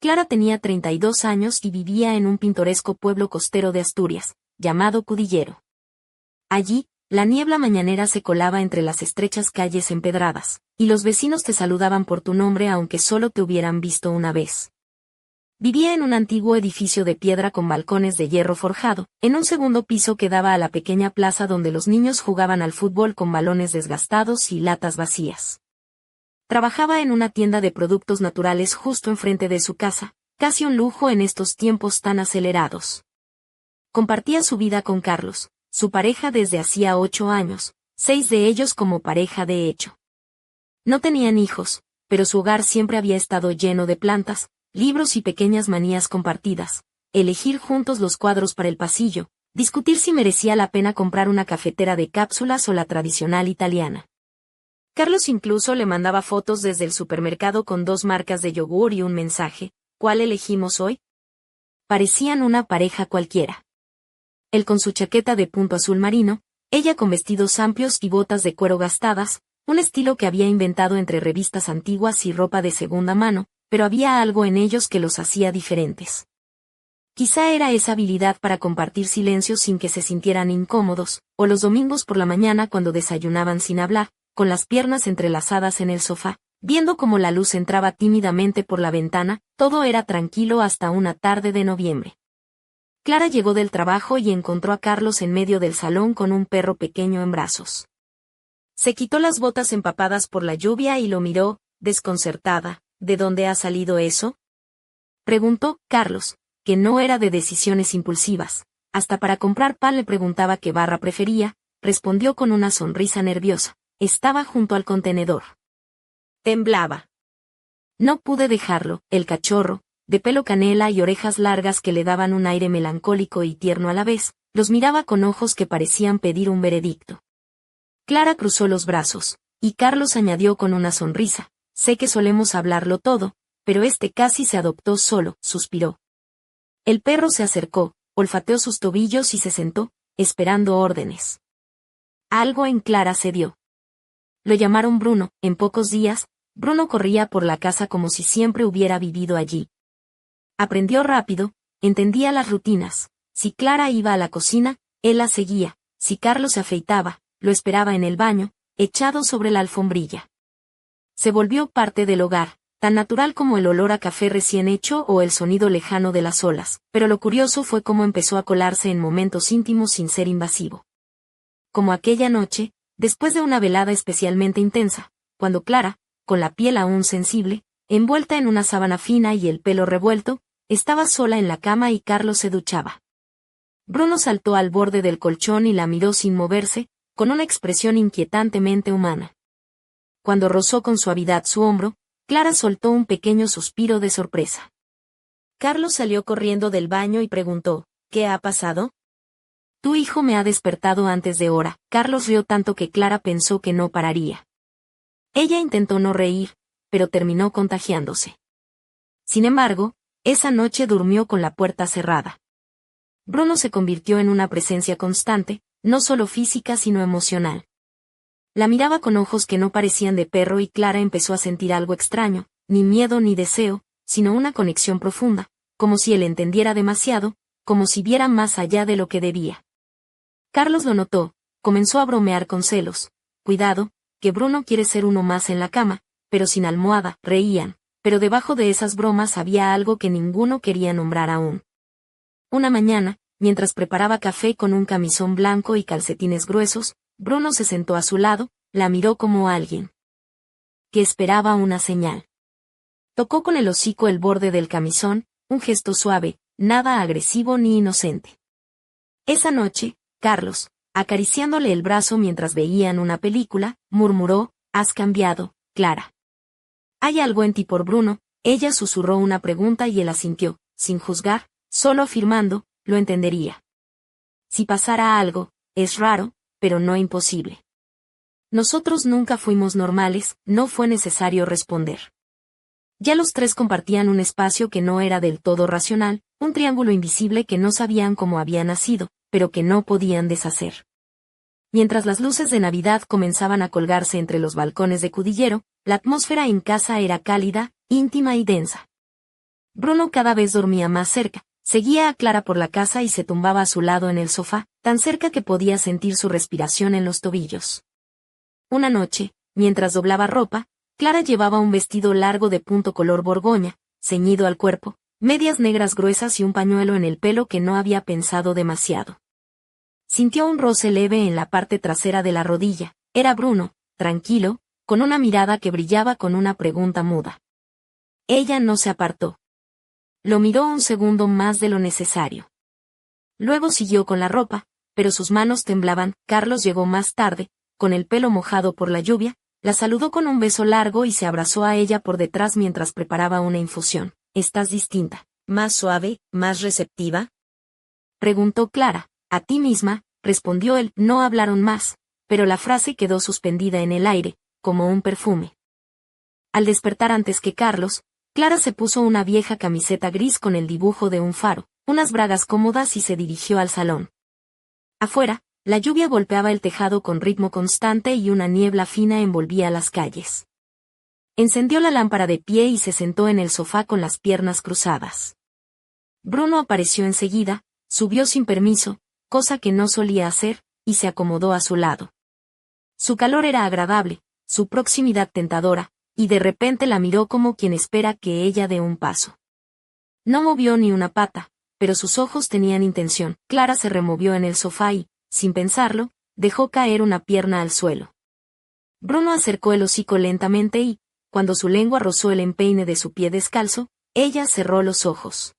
Clara tenía 32 años y vivía en un pintoresco pueblo costero de Asturias, llamado Cudillero. Allí, la niebla mañanera se colaba entre las estrechas calles empedradas, y los vecinos te saludaban por tu nombre aunque solo te hubieran visto una vez. Vivía en un antiguo edificio de piedra con balcones de hierro forjado, en un segundo piso que daba a la pequeña plaza donde los niños jugaban al fútbol con balones desgastados y latas vacías. Trabajaba en una tienda de productos naturales justo enfrente de su casa, casi un lujo en estos tiempos tan acelerados. Compartía su vida con Carlos, su pareja desde hacía 8 años, 6 de ellos como pareja de hecho. No tenían hijos, pero su hogar siempre había estado lleno de plantas, libros y pequeñas manías compartidas, elegir juntos los cuadros para el pasillo, discutir si merecía la pena comprar una cafetera de cápsulas o la tradicional italiana. Carlos incluso le mandaba fotos desde el supermercado con 2 marcas de yogur y un mensaje: ¿cuál elegimos hoy? Parecían una pareja cualquiera. Él con su chaqueta de punto azul marino, ella con vestidos amplios y botas de cuero gastadas, un estilo que había inventado entre revistas antiguas y ropa de segunda mano, pero había algo en ellos que los hacía diferentes. Quizá era esa habilidad para compartir silencio sin que se sintieran incómodos, o los domingos por la mañana cuando desayunaban sin hablar, con las piernas entrelazadas en el sofá, viendo cómo la luz entraba tímidamente por la ventana, todo era tranquilo hasta una tarde de noviembre. Clara llegó del trabajo y encontró a Carlos en medio del salón con un perro pequeño en brazos. Se quitó las botas empapadas por la lluvia y lo miró, desconcertada. ¿De dónde ha salido eso?, preguntó Carlos, que no era de decisiones impulsivas. Hasta para comprar pan le preguntaba qué barra prefería, respondió con una sonrisa nerviosa. Estaba junto al contenedor. Temblaba. No pude dejarlo. El cachorro, de pelo canela y orejas largas que le daban un aire melancólico y tierno a la vez, los miraba con ojos que parecían pedir un veredicto. Clara cruzó los brazos, y Carlos añadió con una sonrisa: sé que solemos hablarlo todo, pero este casi se adoptó solo, suspiró. El perro se acercó, olfateó sus tobillos y se sentó, esperando órdenes. Algo en Clara cedió. Lo llamaron Bruno. En pocos días, Bruno corría por la casa como si siempre hubiera vivido allí. Aprendió rápido, entendía las rutinas. Si Clara iba a la cocina, él la seguía. Si Carlos se afeitaba, lo esperaba en el baño, echado sobre la alfombrilla. Se volvió parte del hogar, tan natural como el olor a café recién hecho o el sonido lejano de las olas, pero lo curioso fue cómo empezó a colarse en momentos íntimos sin ser invasivo. Como aquella noche, después de una velada especialmente intensa, cuando Clara, con la piel aún sensible, envuelta en una sábana fina y el pelo revuelto, estaba sola en la cama y Carlos se duchaba. Bruno saltó al borde del colchón y la miró sin moverse, con una expresión inquietantemente humana. Cuando rozó con suavidad su hombro, Clara soltó un pequeño suspiro de sorpresa. Carlos salió corriendo del baño y preguntó: ¿qué ha pasado? Tu hijo me ha despertado antes de hora. Carlos rió tanto que Clara pensó que no pararía. Ella intentó no reír, pero terminó contagiándose. Sin embargo, esa noche durmió con la puerta cerrada. Bruno se convirtió en una presencia constante, no solo física sino emocional. La miraba con ojos que no parecían de perro y Clara empezó a sentir algo extraño, ni miedo ni deseo, sino una conexión profunda, como si él entendiera demasiado, como si viera más allá de lo que debía. Carlos lo notó, comenzó a bromear con celos. Cuidado, que Bruno quiere ser uno más en la cama, pero sin almohada. Reían, pero debajo de esas bromas había algo que ninguno quería nombrar aún. Una mañana, mientras preparaba café con un camisón blanco y calcetines gruesos, Bruno se sentó a su lado, la miró como alguien que esperaba una señal. Tocó con el hocico el borde del camisón, un gesto suave, nada agresivo ni inocente. Esa noche, Carlos, acariciándole el brazo mientras veían una película, murmuró: «Has cambiado, Clara». «Hay algo en ti por Bruno». Ella susurró una pregunta y él asintió, sin juzgar, solo afirmando: «Lo entendería. Si pasara algo, es raro, pero no imposible». Nosotros nunca fuimos normales, no fue necesario responder. Ya los tres compartían un espacio que no era del todo racional, un triángulo invisible que no sabían cómo había nacido, pero que no podían deshacer. Mientras las luces de Navidad comenzaban a colgarse entre los balcones de Cudillero, la atmósfera en casa era cálida, íntima y densa. Bruno cada vez dormía más cerca. Seguía a Clara por la casa y se tumbaba a su lado en el sofá, tan cerca que podía sentir su respiración en los tobillos. Una noche, mientras doblaba ropa, Clara llevaba un vestido largo de punto color borgoña, ceñido al cuerpo, medias negras gruesas y un pañuelo en el pelo que no había pensado demasiado. Sintió un roce leve en la parte trasera de la rodilla. Era Bruno, tranquilo, con una mirada que brillaba con una pregunta muda. Ella no se apartó. Lo miró un segundo más de lo necesario. Luego siguió con la ropa, pero sus manos temblaban. Carlos llegó más tarde, con el pelo mojado por la lluvia, la saludó con un beso largo y se abrazó a ella por detrás mientras preparaba una infusión. ¿Estás distinta? ¿Más suave? ¿Más receptiva? Preguntó Clara. A ti misma, respondió él. No hablaron más, pero la frase quedó suspendida en el aire, como un perfume. Al despertar antes que Carlos, Clara se puso una vieja camiseta gris con el dibujo de un faro, unas bragas cómodas y se dirigió al salón. Afuera, la lluvia golpeaba el tejado con ritmo constante y una niebla fina envolvía las calles. Encendió la lámpara de pie y se sentó en el sofá con las piernas cruzadas. Bruno apareció enseguida, subió sin permiso, cosa que no solía hacer, y se acomodó a su lado. Su calor era agradable, su proximidad tentadora, y de repente la miró como quien espera que ella dé un paso. No movió ni una pata, pero sus ojos tenían intención. Clara se removió en el sofá y, sin pensarlo, dejó caer una pierna al suelo. Bruno acercó el hocico lentamente y, cuando su lengua rozó el empeine de su pie descalzo, ella cerró los ojos.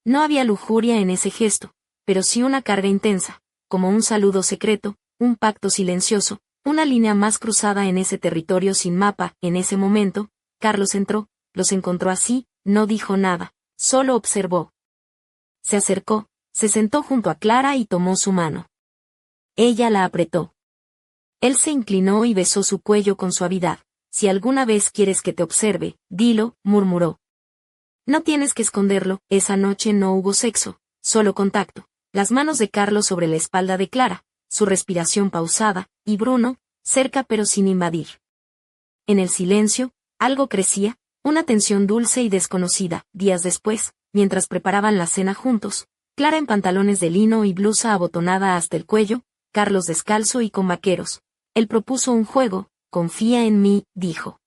No había lujuria en ese gesto, pero sí una carga intensa, como un saludo secreto, un pacto silencioso, una línea más cruzada en ese territorio sin mapa. En ese momento, Carlos entró, los encontró así, no dijo nada, solo observó. Se acercó, se sentó junto a Clara y tomó su mano. Ella la apretó. Él se inclinó y besó su cuello con suavidad. Si alguna vez quieres que te observe, dilo, murmuró. No tienes que esconderlo. Esa noche no hubo sexo, solo contacto. Las manos de Carlos sobre la espalda de Clara, su respiración pausada, y Bruno, cerca pero sin invadir. En el silencio, algo crecía, una tensión dulce y desconocida. Días después, mientras preparaban la cena juntos, Clara en pantalones de lino y blusa abotonada hasta el cuello, Carlos descalzo y con vaqueros. Él propuso un juego. Confía en mí, dijo.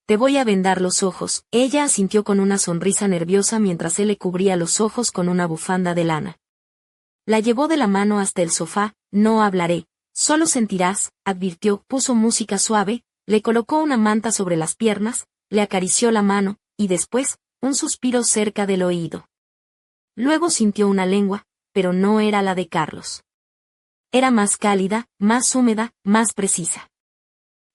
Te voy a vendar los ojos. Ella asintió con una sonrisa nerviosa mientras él le cubría los ojos con una bufanda de lana. La llevó de la mano hasta el sofá. No hablaré, solo sentirás, advirtió. Puso música suave, le colocó una manta sobre las piernas, le acarició la mano, y después, un suspiro cerca del oído. Luego sintió una lengua, pero no era la de Carlos. Era más cálida, más húmeda, más precisa.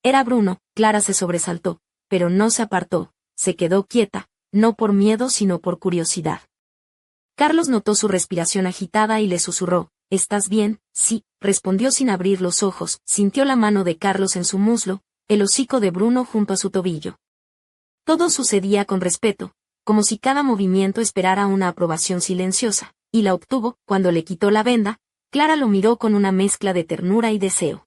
Era Bruno. Clara se sobresaltó, pero no se apartó, se quedó quieta, no por miedo sino por curiosidad. Carlos notó su respiración agitada y le susurró, ¿estás bien? Sí, respondió sin abrir los ojos. Sintió la mano de Carlos en su muslo, el hocico de Bruno junto a su tobillo. Todo sucedía con respeto, como si cada movimiento esperara una aprobación silenciosa, y la obtuvo. Cuando le quitó la venda, Clara lo miró con una mezcla de ternura y deseo.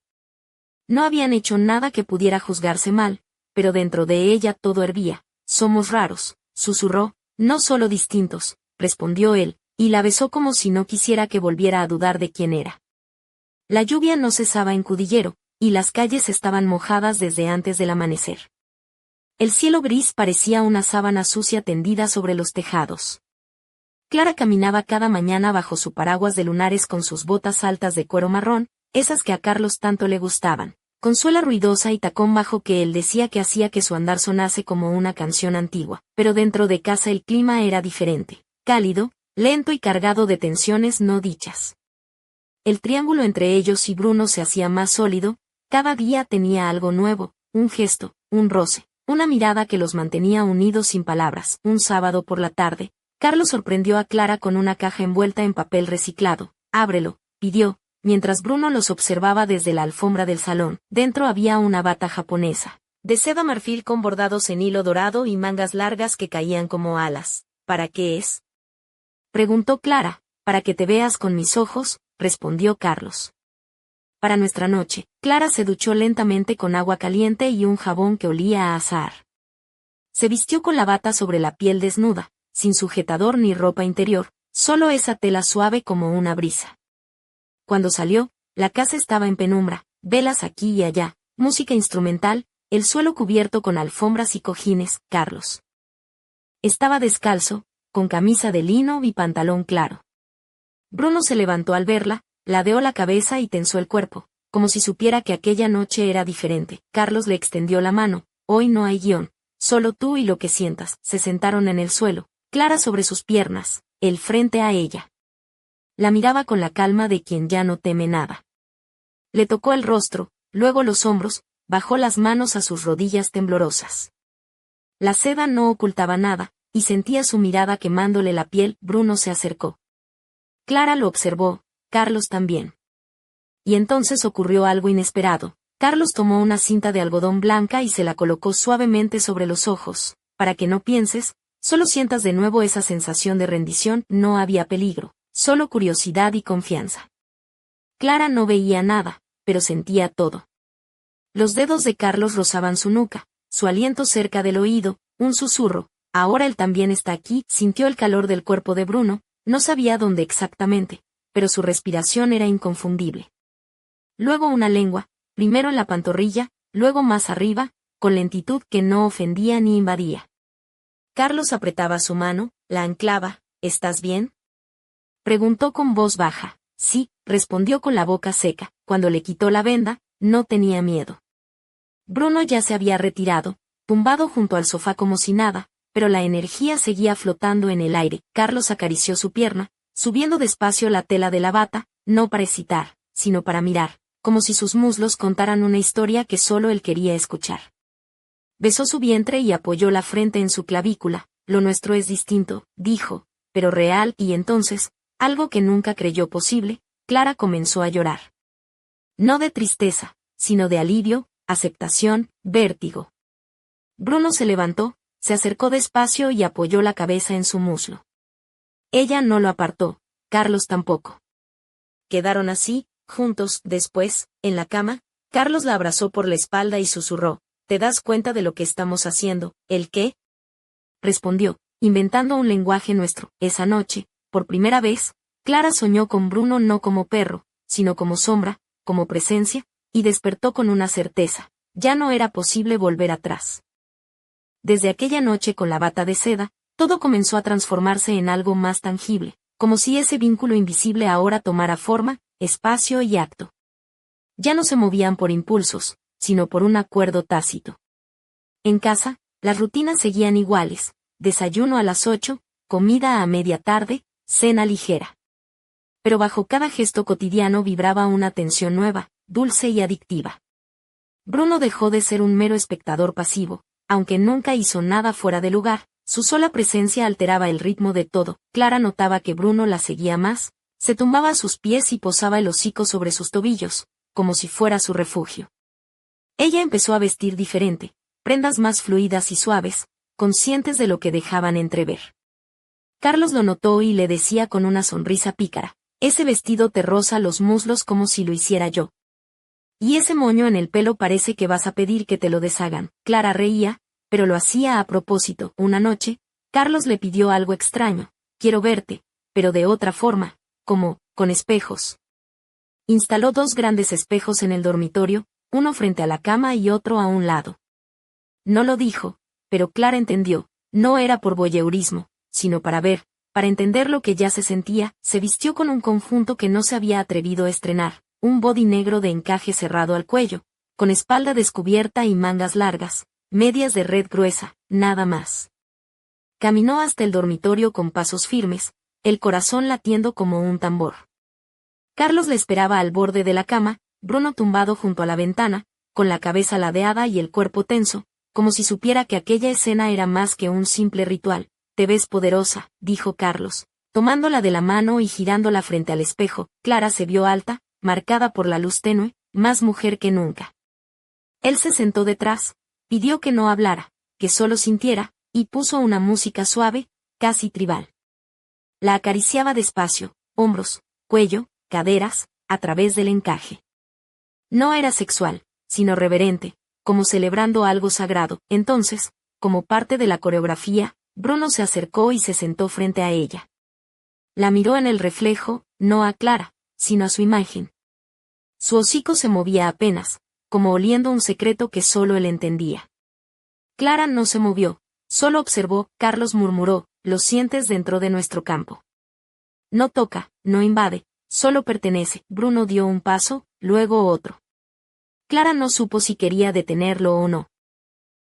No habían hecho nada que pudiera juzgarse mal, pero dentro de ella todo hervía. Somos raros, susurró. No solo distintos, respondió él, y la besó como si no quisiera que volviera a dudar de quién era. La lluvia no cesaba en Cudillero, y las calles estaban mojadas desde antes del amanecer. El cielo gris parecía una sábana sucia tendida sobre los tejados. Clara caminaba cada mañana bajo su paraguas de lunares con sus botas altas de cuero marrón, esas que a Carlos tanto le gustaban, con suela ruidosa y tacón bajo que él decía que hacía que su andar sonase como una canción antigua, pero dentro de casa el clima era diferente, cálido, lento y cargado de tensiones no dichas. El triángulo entre ellos y Bruno se hacía más sólido, cada día tenía algo nuevo, un gesto, un roce, una mirada que los mantenía unidos sin palabras. Un sábado por la tarde, Carlos sorprendió a Clara con una caja envuelta en papel reciclado. Ábrelo, pidió, mientras Bruno los observaba desde la alfombra del salón. Dentro había una bata japonesa, de seda marfil con bordados en hilo dorado y mangas largas que caían como alas. ¿Para qué es?, preguntó Clara. Para que te veas con mis ojos, respondió Carlos. Para nuestra noche. Clara se duchó lentamente con agua caliente y un jabón que olía a azahar. Se vistió con la bata sobre la piel desnuda, sin sujetador ni ropa interior, solo esa tela suave como una brisa. Cuando salió, la casa estaba en penumbra, velas aquí y allá, música instrumental, el suelo cubierto con alfombras y cojines. Carlos estaba descalzo, con camisa de lino y pantalón claro. Bruno se levantó al verla, ladeó la cabeza y tensó el cuerpo, como si supiera que aquella noche era diferente. Carlos le extendió la mano. Hoy no hay guión, solo tú y lo que sientas. Se sentaron en el suelo, Clara sobre sus piernas, él frente a ella. La miraba con la calma de quien ya no teme nada. Le tocó el rostro, luego los hombros, bajó las manos a sus rodillas temblorosas. La seda no ocultaba nada, y sentía su mirada quemándole la piel. Bruno se acercó. Clara lo observó, Carlos también. Y entonces ocurrió algo inesperado. Carlos tomó una cinta de algodón blanca y se la colocó suavemente sobre los ojos, para que no pienses, solo sientas de nuevo esa sensación de rendición. No había peligro, solo curiosidad y confianza. Clara no veía nada, pero sentía todo. Los dedos de Carlos rozaban su nuca, su aliento cerca del oído, un susurro. Ahora él también está aquí. Sintió el calor del cuerpo de Bruno, no sabía dónde exactamente, pero su respiración era inconfundible. Luego una lengua, primero en la pantorrilla, luego más arriba, con lentitud que no ofendía ni invadía. Carlos apretaba su mano, la anclaba. ¿Estás bien?, preguntó con voz baja. Sí, respondió con la boca seca. Cuando le quitó la venda, no tenía miedo. Bruno ya se había retirado, tumbado junto al sofá como si nada, pero la energía seguía flotando en el aire. Carlos acarició su pierna, subiendo despacio la tela de la bata, no para excitar, sino para mirar, como si sus muslos contaran una historia que solo él quería escuchar. Besó su vientre y apoyó la frente en su clavícula. Lo nuestro es distinto, dijo, pero real. Y entonces, algo que nunca creyó posible, Clara comenzó a llorar. No de tristeza, sino de alivio, aceptación, vértigo. Bruno se levantó, se acercó despacio y apoyó la cabeza en su muslo. Ella no lo apartó, Carlos tampoco. Quedaron así, juntos. Después, en la cama, Carlos la abrazó por la espalda y susurró: ¿te das cuenta de lo que estamos haciendo? ¿El qué?, respondió, inventando un lenguaje nuestro. Esa noche, por primera vez, Clara soñó con Bruno no como perro, sino como sombra, como presencia, y despertó con una certeza: ya no era posible volver atrás. Desde aquella noche con la bata de seda, todo comenzó a transformarse en algo más tangible, como si ese vínculo invisible ahora tomara forma, espacio y acto. Ya no se movían por impulsos, sino por un acuerdo tácito. En casa, las rutinas seguían iguales: desayuno a las 8, comida a media tarde, cena ligera. Pero bajo cada gesto cotidiano vibraba una tensión nueva, dulce y adictiva. Bruno dejó de ser un mero espectador pasivo, aunque nunca hizo nada fuera de lugar. Su sola presencia alteraba el ritmo de todo. Clara notaba que Bruno la seguía más, se tumbaba a sus pies y posaba el hocico sobre sus tobillos, como si fuera su refugio. Ella empezó a vestir diferente, prendas más fluidas y suaves, conscientes de lo que dejaban entrever. Carlos lo notó y le decía con una sonrisa pícara: ese vestido te roza los muslos como si lo hiciera yo. Y ese moño en el pelo parece que vas a pedir que te lo deshagan. Clara reía, pero lo hacía a propósito. Una noche, Carlos le pidió algo extraño: quiero verte, pero de otra forma, como, con espejos. Instaló 2 grandes espejos en el dormitorio, uno frente a la cama y otro a un lado. No lo dijo, pero Clara entendió. No era por voyeurismo, sino para ver, para entender lo que ya se sentía. Se vistió con un conjunto que no se había atrevido a estrenar, un body negro de encaje cerrado al cuello, con espalda descubierta y mangas largas, medias de red gruesa, nada más. Caminó hasta el dormitorio con pasos firmes, el corazón latiendo como un tambor. Carlos le esperaba al borde de la cama, Bruno tumbado junto a la ventana, con la cabeza ladeada y el cuerpo tenso, como si supiera que aquella escena era más que un simple ritual. Te ves poderosa, dijo Carlos, tomándola de la mano y girándola frente al espejo. Clara se vio alta, marcada por la luz tenue, más mujer que nunca. Él se sentó detrás, pidió que no hablara, que solo sintiera, y puso una música suave, casi tribal. La acariciaba despacio, hombros, cuello, caderas, a través del encaje. No era sexual, sino reverente, como celebrando algo sagrado. Entonces, como parte de la coreografía, Bruno se acercó y se sentó frente a ella. La miró en el reflejo, no a Clara, sino a su imagen. Su hocico se movía apenas, como oliendo un secreto que solo él entendía. Clara no se movió, solo observó. Carlos murmuró: lo sientes dentro de nuestro campo. No toca, no invade, solo pertenece. Bruno dio un paso, luego otro. Clara no supo si quería detenerlo o no.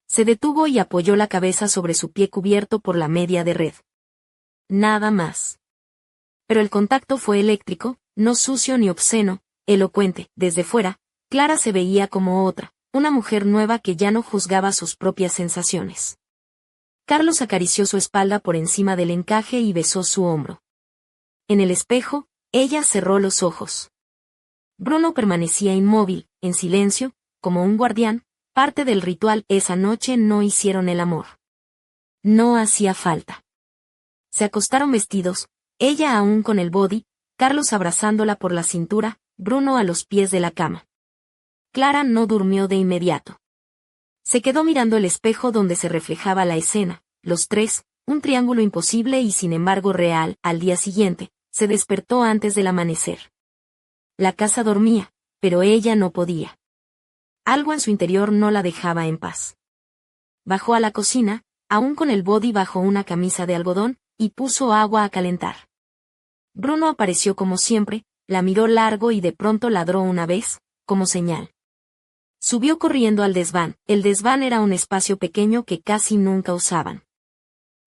Se detuvo y apoyó la cabeza sobre su pie cubierto por la media de red. Nada más. Pero el contacto fue eléctrico, no sucio ni obsceno, elocuente. Desde fuera, Clara se veía como otra, una mujer nueva que ya no juzgaba sus propias sensaciones. Carlos acarició su espalda por encima del encaje y besó su hombro. En el espejo, ella cerró los ojos. Bruno permanecía inmóvil, en silencio, como un guardián. Parte del ritual. Esa noche no hicieron el amor. No hacía falta. Se acostaron vestidos, ella aún con el body, Carlos abrazándola por la cintura, Bruno a los pies de la cama. Clara no durmió de inmediato. Se quedó mirando el espejo donde se reflejaba la escena, los tres, un triángulo imposible y sin embargo real. Al día siguiente, se despertó antes del amanecer. La casa dormía, pero ella no podía. Algo en su interior no la dejaba en paz. Bajó a la cocina, aún con el body bajo una camisa de algodón, y puso agua a calentar. Bruno apareció como siempre, la miró largo y de pronto ladró una vez, como señal. Subió corriendo al desván. El desván era un espacio pequeño que casi nunca usaban.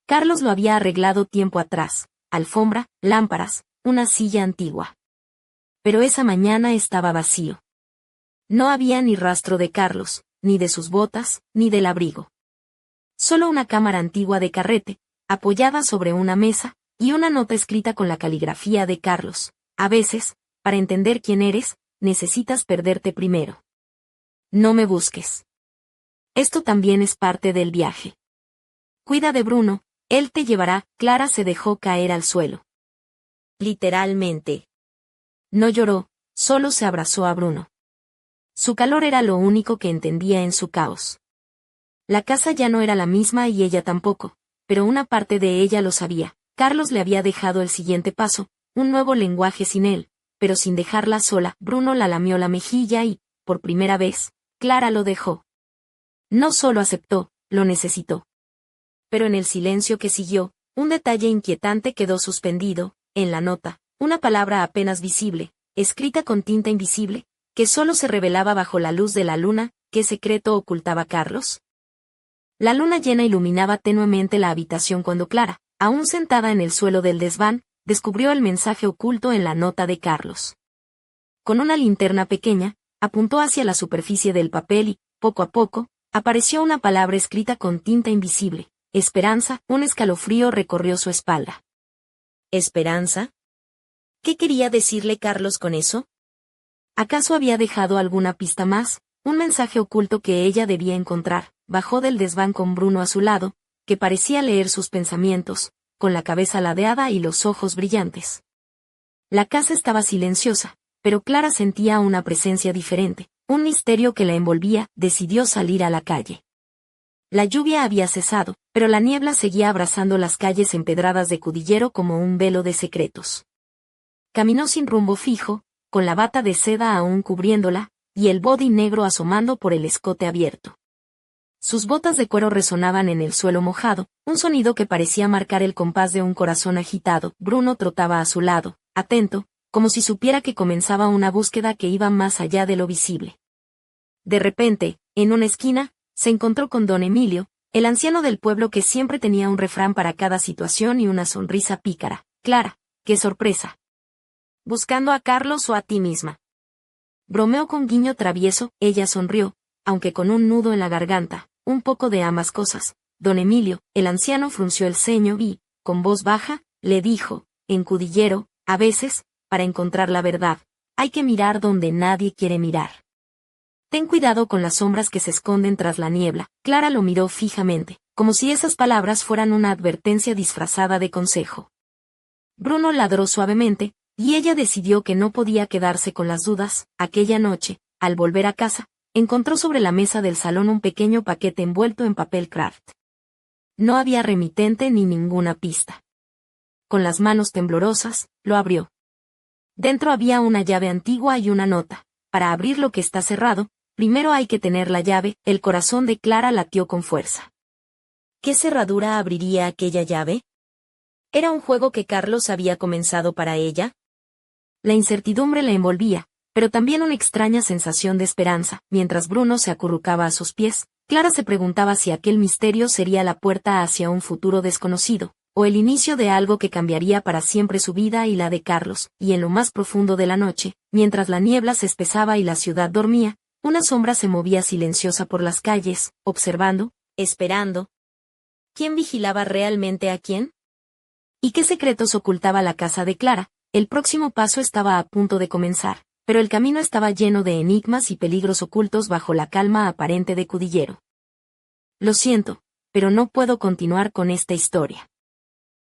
Carlos lo había arreglado tiempo atrás, alfombra, lámparas, una silla antigua. Pero esa mañana estaba vacío. No había ni rastro de Carlos, ni de sus botas, ni del abrigo. Solo una cámara antigua de carrete, apoyada sobre una mesa, y una nota escrita con la caligrafía de Carlos. A veces, para entender quién eres, necesitas perderte primero. No me busques. Esto también es parte del viaje. Cuida de Bruno, él te llevará. Clara se dejó caer al suelo. Literalmente. No lloró, solo se abrazó a Bruno. Su calor era lo único que entendía en su caos. La casa ya no era la misma y ella tampoco, pero una parte de ella lo sabía. Carlos le había dejado el siguiente paso, un nuevo lenguaje sin él, pero sin dejarla sola. Bruno la lamió la mejilla y, por primera vez, Clara lo dejó. No solo aceptó, lo necesitó. Pero en el silencio que siguió, un detalle inquietante quedó suspendido, en la nota, una palabra apenas visible, escrita con tinta invisible, que solo se revelaba bajo la luz de la luna. ¿Qué secreto ocultaba Carlos? La luna llena iluminaba tenuemente la habitación cuando Clara, aún sentada en el suelo del desván, descubrió el mensaje oculto en la nota de Carlos. Con una linterna pequeña, apuntó hacia la superficie del papel y, poco a poco, apareció una palabra escrita con tinta invisible: esperanza. Un escalofrío recorrió su espalda. ¿Esperanza? ¿Qué quería decirle Carlos con eso? ¿Acaso había dejado alguna pista más, un mensaje oculto que ella debía encontrar? Bajó del desván con Bruno a su lado, que parecía leer sus pensamientos, con la cabeza ladeada y los ojos brillantes. La casa estaba silenciosa, pero Clara sentía una presencia diferente, un misterio que la envolvía. Decidió salir a la calle. La lluvia había cesado, pero la niebla seguía abrazando las calles empedradas de Cudillero como un velo de secretos. Caminó sin rumbo fijo, con la bata de seda aún cubriéndola, y el body negro asomando por el escote abierto. Sus botas de cuero resonaban en el suelo mojado, un sonido que parecía marcar el compás de un corazón agitado. Bruno trotaba a su lado, atento, como si supiera que comenzaba una búsqueda que iba más allá de lo visible. De repente, en una esquina, se encontró con don Emilio, el anciano del pueblo que siempre tenía un refrán para cada situación y una sonrisa pícara. Clara, qué sorpresa. ¿Buscando a Carlos o a ti misma? Bromeó con guiño travieso. Ella sonrió, aunque con un nudo en la garganta, un poco de ambas cosas. Don Emilio, el anciano, frunció el ceño y, con voz baja, le dijo: en Cudillero, a veces, para encontrar la verdad, hay que mirar donde nadie quiere mirar. Ten cuidado con las sombras que se esconden tras la niebla. Clara lo miró fijamente, como si esas palabras fueran una advertencia disfrazada de consejo. Bruno ladró suavemente, y ella decidió que no podía quedarse con las dudas. Aquella noche, al volver a casa, encontró sobre la mesa del salón un pequeño paquete envuelto en papel craft. No había remitente ni ninguna pista. Con las manos temblorosas, lo abrió. Dentro había una llave antigua y una nota. Para abrir lo que está cerrado, primero hay que tener la llave. El corazón de Clara latió con fuerza. ¿Qué cerradura abriría aquella llave? ¿Era un juego que Carlos había comenzado para ella? La incertidumbre la envolvía, pero también una extraña sensación de esperanza. Mientras Bruno se acurrucaba a sus pies, Clara se preguntaba si aquel misterio sería la puerta hacia un futuro desconocido, o el inicio de algo que cambiaría para siempre su vida y la de Carlos. Y en lo más profundo de la noche, mientras la niebla se espesaba y la ciudad dormía, una sombra se movía silenciosa por las calles, observando, esperando. ¿Quién vigilaba realmente a quién? ¿Y qué secretos ocultaba la casa de Clara? El próximo paso estaba a punto de comenzar, pero el camino estaba lleno de enigmas y peligros ocultos bajo la calma aparente de Cudillero. Lo siento, pero no puedo continuar con esta historia.